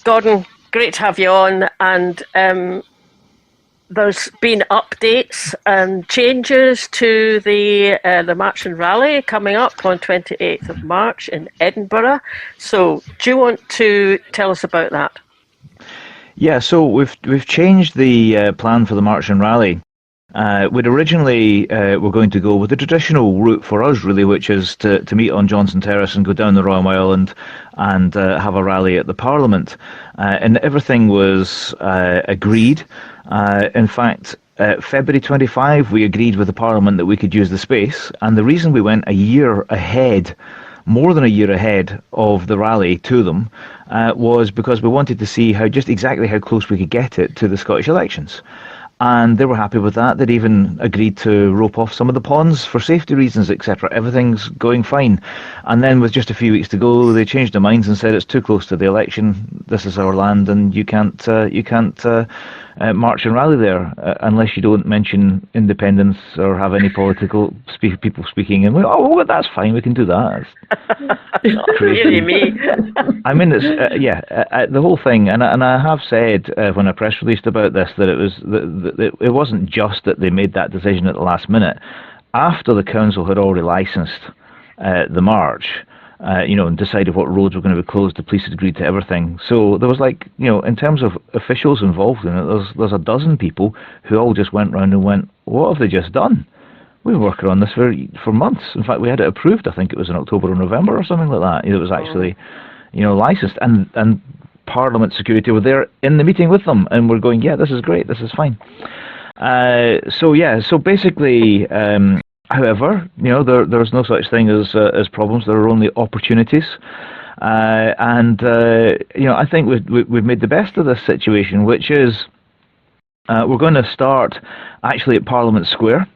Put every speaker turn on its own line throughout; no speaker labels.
Gordon, great to have you on. And there's been updates and changes to the March and Rally coming up on 28th of March in Edinburgh. So, do you want to tell us about that?
Yeah, so we've changed the plan for the March and Rally. We'd originally were going to go with the traditional route for us, really, which is to meet on Johnson Terrace and go down the Royal Mile and have a rally at the Parliament. And everything was agreed. In fact, February 25, we agreed with the Parliament that we could use the space. And the reason we went a year ahead, more than a year ahead of the rally to them, was because we wanted to see just exactly how close we could get it to the Scottish elections. And they were happy with that. They'd even agreed to rope off some of the ponds for safety reasons, etc. Everything's going fine. And then with just a few weeks to go, they changed their minds and said it's too close to the election. This is our land, and you can't march and rally there unless you don't mention independence or have any political people speaking. And well, that's fine. We can do that. It's not crazy.
Really me.
I mean, it's the whole thing, and I have said when I press released about this that it wasn't just that they made that decision at the last minute. After the council had already licensed the march, and decided what roads were going to be closed, the police had agreed to everything. So there was in terms of officials involved in it, there's a dozen people who all just went round and went, what have they just done? We were working on this for months. In fact, we had it approved. I think it was in October or November or something like that. It was actually, licensed, and Parliament security were there in the meeting with them, and we're going, yeah, this is great, this is fine. So basically, however, there's no such thing as problems. There are only opportunities, and I think we've made the best of this situation, which is we're going to start actually at Parliament Square.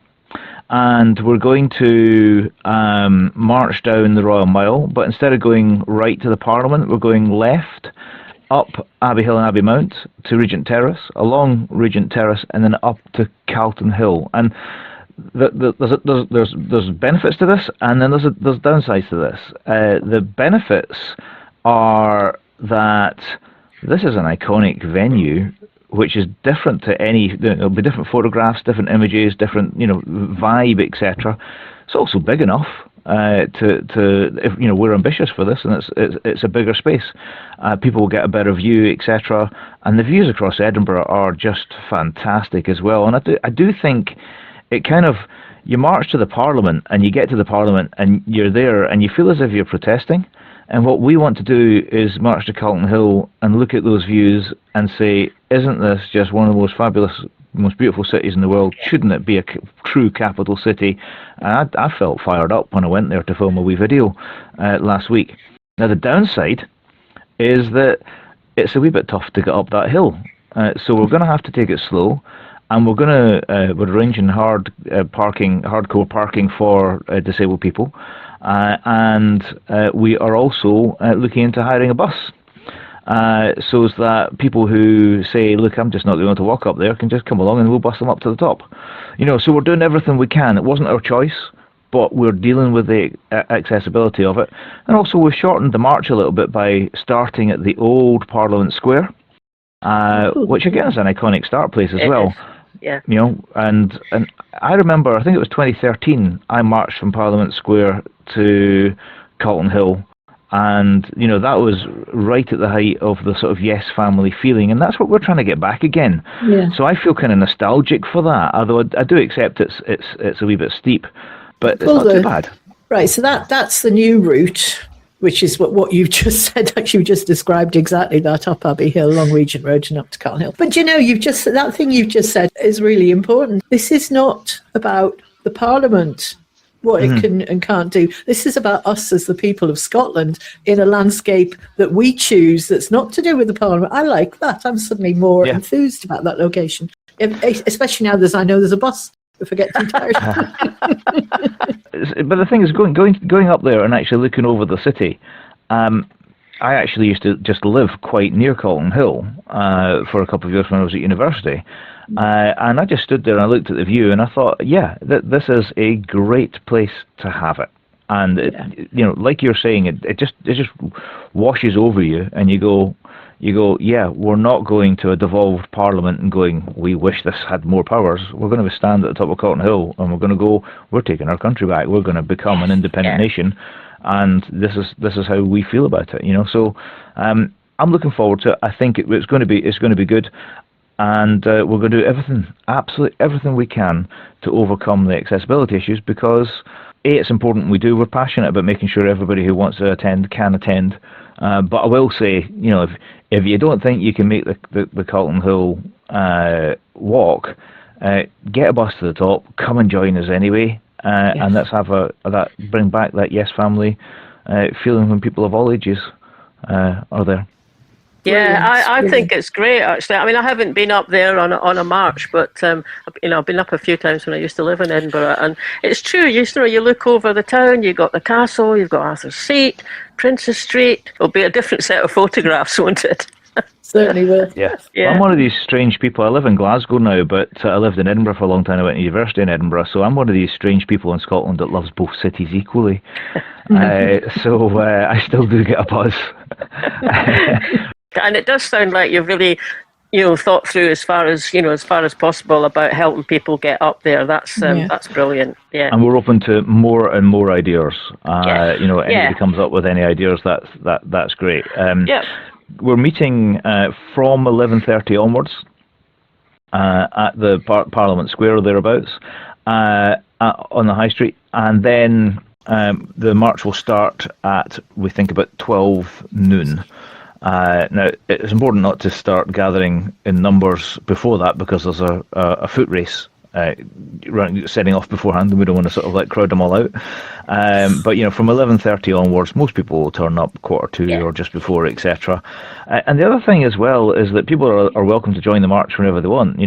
And we're going to march down the Royal Mile, but instead of going right to the Parliament, we're going left, up Abbey Hill and Abbey Mount to Regent Terrace, along Regent Terrace, and then up to Calton Hill. And there's benefits to this, and then there's downsides to this. The benefits are that this is an iconic venue, which is different to any. There'll be different photographs, different images, different vibe, etc. It's also big enough if we're ambitious for this, and it's a bigger space. People will get a better view, etc. And the views across Edinburgh are just fantastic as well. And I do think it kind of, you march to the Parliament and you get to the Parliament and you're there and you feel as if you're protesting. And what we want to do is march to Calton Hill and look at those views and say, isn't this just one of the most fabulous, most beautiful cities in the world? Shouldn't it be a true capital city? And I felt fired up when I went there to film a wee video last week. Now, the downside is that it's a wee bit tough to get up that hill. So we're going to have to take it slow. And we're going to we're arranging hardcore parking for disabled people. And we are also looking into hiring a bus, so that people who say, look, I'm just not going to walk up there, can just come along and we'll bus them up to the top. So we're doing everything we can. It wasn't our choice, but we're dealing with the accessibility of it. And also we've shortened the march a little bit by starting at the old Parliament Square, which again is an iconic start place as well.
Yeah.
And I remember, I think it was 2013, I marched from Parliament Square to Calton Hill, and that was right at the height of the sort of Yes family feeling, and that's what we're trying to get back again. Yeah. So I feel kind of nostalgic for that, although I do accept it's a wee bit steep, but it's not too bad.
Right, so that's the new route, which is what you've just said. Actually, you just described exactly that, up Abbey Hill, along Regent Road and up to Calton Hill. But that thing you've just said is really important. This is not about the Parliament, what it can and can't do. This is about us as the people of Scotland in a landscape that we choose that's not to do with the Parliament. I like that. I'm suddenly more enthused about that location, especially now I know there's a bus if I get too tired.
But the thing is, going up there and actually looking over the city, I actually used to just live quite near Calton Hill for a couple of years when I was at university. And I just stood there and I looked at the view and I thought, this is a great place to have it. And like you're saying, it just washes over you, and you go, you go, yeah, we're not going to a devolved parliament and going, we wish this had more powers. We're going to stand at the top of Calton Hill and we're going to go, we're taking our country back. We're going to become an independent nation, and this is how we feel about it. So I'm looking forward to it. I think it's going to be good, and we're going to do absolutely everything we can to overcome the accessibility issues, because it's important we do. We're passionate about making sure everybody who wants to attend can attend. But I will say, if you don't think you can make the Calton Hill walk, get a bus to the top, come and join us anyway, and let's have bring back that Yes Family feeling when people of all ages are there.
Yeah, I think it's great, actually. I mean, I haven't been up there on a march, but I've been up a few times when I used to live in Edinburgh, and it's true. You look over the town. You've got the castle, you've got Arthur's Seat, Princes Street. It'll be a different set of photographs, won't it?
Certainly will.
Yeah. I'm one of these strange people. I live in Glasgow now, but I lived in Edinburgh for a long time. I went to university in Edinburgh, so I'm one of these strange people in Scotland that loves both cities equally. So I still do get a buzz.
And it does sound like you've really, thought through as far as possible about helping people get up there. That's brilliant. Yeah. And
we're open to more and more ideas. Anybody comes up with any ideas, that's great. We're meeting from 11:30 onwards at the Parliament Square or thereabouts on the High Street, and then the march will start at, we think, about 12 noon. Now, it's important not to start gathering in numbers before that, because there's a foot race setting off beforehand, and we don't want to sort of crowd them all out. But from 11:30 onwards, most people will turn up 1:45 or just before, etc. And the other thing as well is that people are welcome to join the march whenever they want.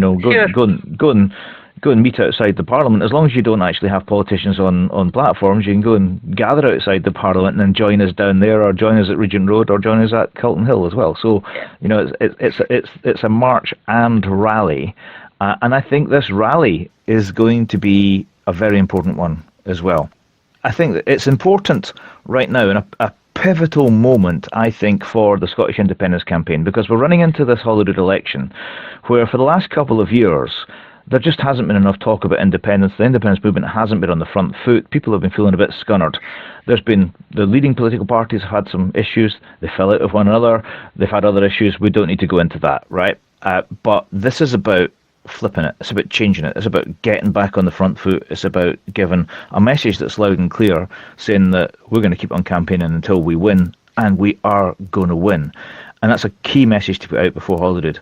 Go and meet outside the Parliament. As long as you don't actually have politicians on platforms, you can go and gather outside the Parliament and then join us down there, or join us at Regent Road, or join us at Calton Hill as well. So, it's a march and rally, and I think this rally is going to be a very important one as well. I think that it's important right now, and a pivotal moment, I think, for the Scottish Independence Campaign, because we're running into this Holyrood election, where for the last couple of years, there just hasn't been enough talk about independence. The independence movement hasn't been on the front foot. People have been feeling a bit scunnered. The leading political parties have had some issues. They fell out with one another. They've had other issues. We don't need to go into that, right? But this is about flipping it. It's about changing it. It's about getting back on the front foot. It's about giving a message that's loud and clear, saying that we're going to keep on campaigning until we win, and we are going to win. And that's a key message to put out before Holyrood.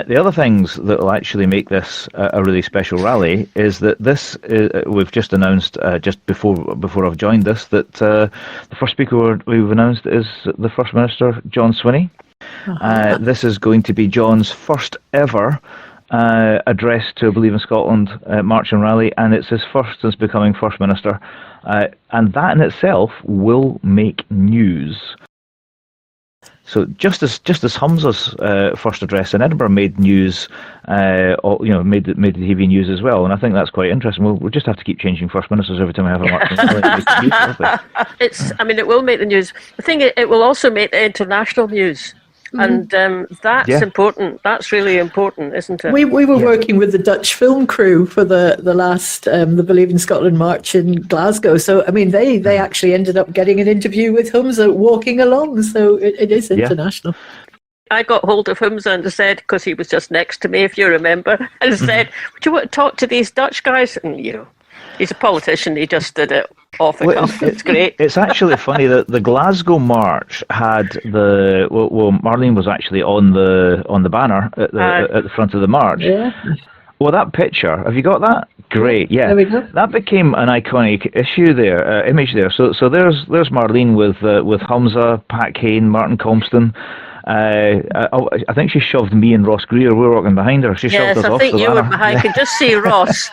The other things that will actually make this a really special rally is that we've just announced, just before I've joined this, that the first speaker we've announced is the First Minister, John Swinney. This is going to be John's first ever address to a Believe in Scotland march and rally, and it's his first since becoming First Minister. And that in itself will make news. So just as Humza's first address in Edinburgh made news, made the TV news as well, and I think that's quite interesting. We'll just have to keep changing First Ministers every time we have a march.
It will make the news. I think it will also make the international news. And that's important. That's really important, isn't it?
We were working with the Dutch film crew for the last the Believe in Scotland march in Glasgow. So they actually ended up getting an interview with Humza walking along. So it is international.
I got hold of Humza and said, because he was just next to me, if you remember, and I said, "Would you want to talk to these Dutch guys?" And he's a politician. He just did it off the cuff. It's great.
It's actually funny that the Glasgow march had Marlene was actually on the banner at the front of the march. Yeah. Well, that picture, have you got that? Great. Yeah.
There we go.
That became an iconic image there. So there's Marlene with Humza, Pat Kane, Martin Compston. I think she shoved me and Ross Greer. We were walking behind her. She shoved us off the banner.
Yes, I think you were behind. I could just see Ross.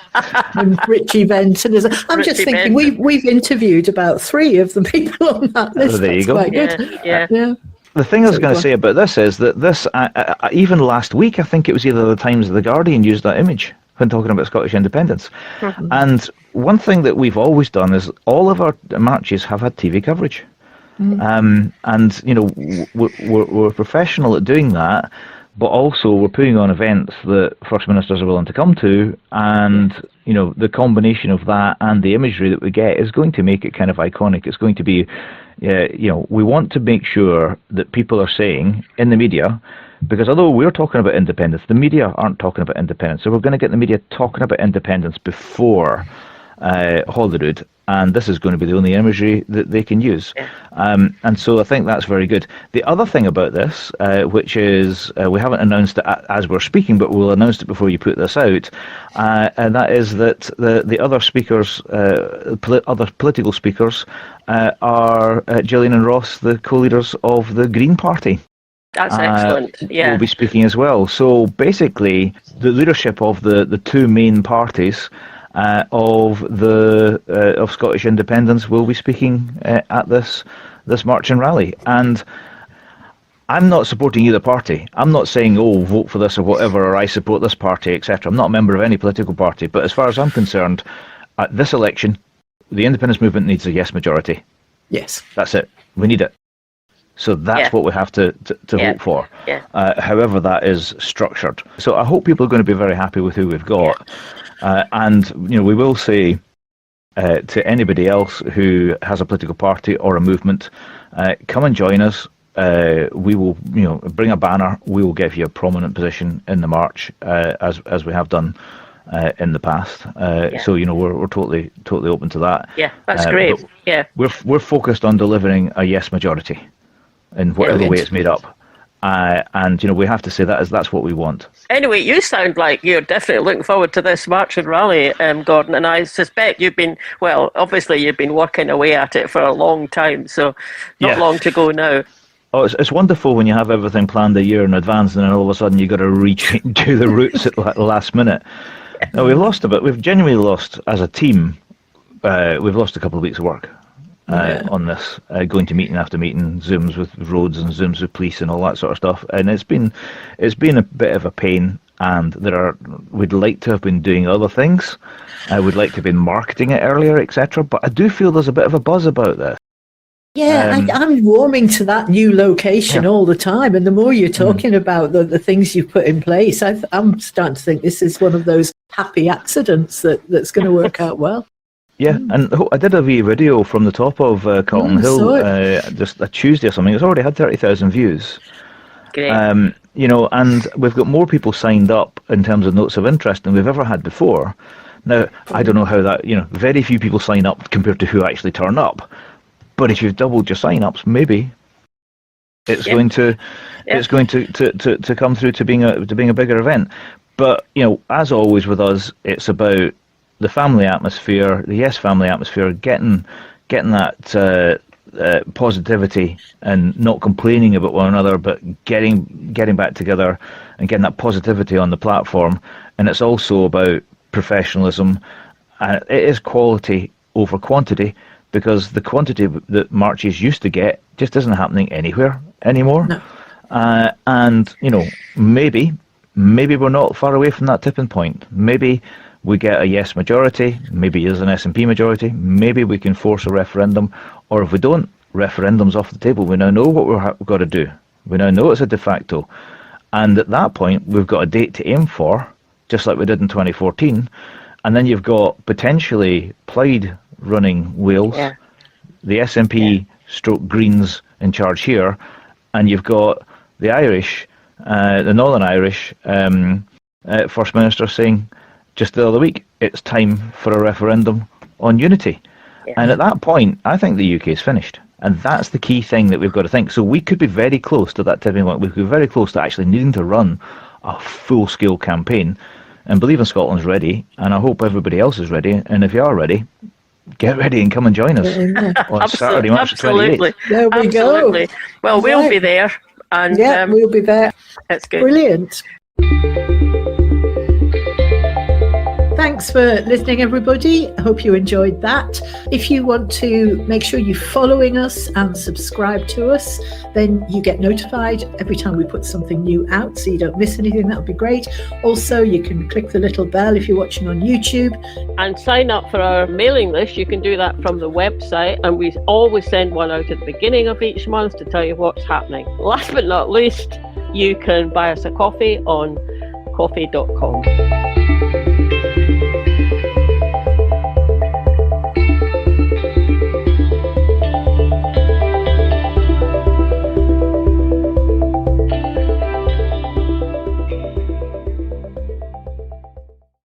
And Richie Benton. I'm just thinking, we've interviewed about 3 of the people on that list.
There you go.
Quite good.
Yeah.
The thing I was going to say about this is that this, even last week, I think it was either the Times or the Guardian used that image when talking about Scottish independence. Mm-hmm. And one thing that we've always done is all of our marches have had TV coverage. And we're professional at doing that, but also we're putting on events that First Ministers are willing to come to, and the combination of that and the imagery that we get is going to make it kind of iconic. It's going to be, we want to make sure that people are saying in the media, because although we're talking about independence, the media aren't talking about independence. So we're going to get the media talking about independence before Holyrood, and this is going to be the only imagery that they can use. And so I think that's very good. The other thing about this, which is we haven't announced it as we're speaking, but we'll announce it before you put this out, and that is that the other speakers, other political speakers, are Gillian and Ross, the co-leaders of the Green Party.
That's excellent.
Will be speaking as well. So basically, the leadership of the two main parties of Scottish independence will be speaking at this march and rally. And I'm not supporting either party. I'm not saying, vote for this or whatever, or I support this party, etc. I'm not a member of any political party. But as far as I'm concerned, at this election, the independence movement needs a yes majority.
Yes.
That's it. We need it. So that's what we have to vote for, however that is structured. So I hope people are going to be very happy with who we've got. And we will say to anybody else who has a political party or a movement, come and join us. We will, bring a banner. We will give you a prominent position in the march, as we have done in the past. So we're totally open to that.
Yeah, that's great.
We're focused on delivering a yes majority in whatever way it's made up. And we have to say that's what we want.
Anyway, you sound like you're definitely looking forward to this march and rally, Gordon, and I suspect you've been working away at it for a long time, so not long to go now.
Oh, it's wonderful when you have everything planned a year in advance, and then all of a sudden you got to redo the routes at the last minute. No, we've lost a bit. We've genuinely lost as a team. We've lost a couple of weeks of work. On this, going to meeting after meeting, Zooms with roads and Zooms with police and all that sort of stuff, and it's been a bit of a pain. And we'd like to have been doing other things. We'd like to have been marketing it earlier, etc. But I do feel there's a bit of a buzz about this.
Yeah, I'm warming to that new location all the time, and the more you're talking about the things you've put in place, I'm starting to think this is one of those happy accidents that's going to work out well.
Yeah, and I did a wee video from the top of Calton Hill just a Tuesday or something. It's already had 30,000 views.
Great.
And we've got more people signed up in terms of notes of interest than we've ever had before. Now, I don't know how that, very few people sign up compared to who actually turn up. But if you've doubled your sign-ups, maybe it's going to come through to being a bigger event. But as always with us, it's about the family atmosphere, the Yes family atmosphere, getting that positivity and not complaining about one another, but getting back together and getting that positivity on the platform. And it's also about professionalism. It is quality over quantity, because the quantity that marches used to get just isn't happening anywhere anymore.
No.
And maybe we're not far away from that tipping point. Maybe we get a yes majority, maybe there's an SNP majority, maybe we can force a referendum, or if we don't, referendum's off the table. We now know what we've got to do. We now know it's a de facto. And at that point, we've got a date to aim for, just like we did in 2014. And then you've got potentially Plaid running Wales, the SNP stroke Greens in charge here, and you've got the Irish, the Northern Irish First Minister saying just the other week, it's time for a referendum on unity. Yeah. And at that point, I think the UK is finished. And that's the key thing that we've got to think. So we could be very close to that tipping point. We could be very close to actually needing to run a full-scale campaign. And believe in Scotland's ready, and I hope everybody else is ready. And if you are ready, get ready and come and join us on Saturday, March 28th.
There we go.
Well, we'll be there. And
we'll be there.
That's good.
Brilliant. Thanks for listening, everybody. I hope you enjoyed that. If you want to make sure you're following us and subscribe to us, then you get notified every time we put something new out, so you don't miss anything. That would be great. Also, you can click the little bell if you're watching on YouTube.
And sign up for our mailing list. You can do that from the website, and we always send one out at the beginning of each month to tell you what's happening. Last but not least, you can buy us a coffee on coffee.com.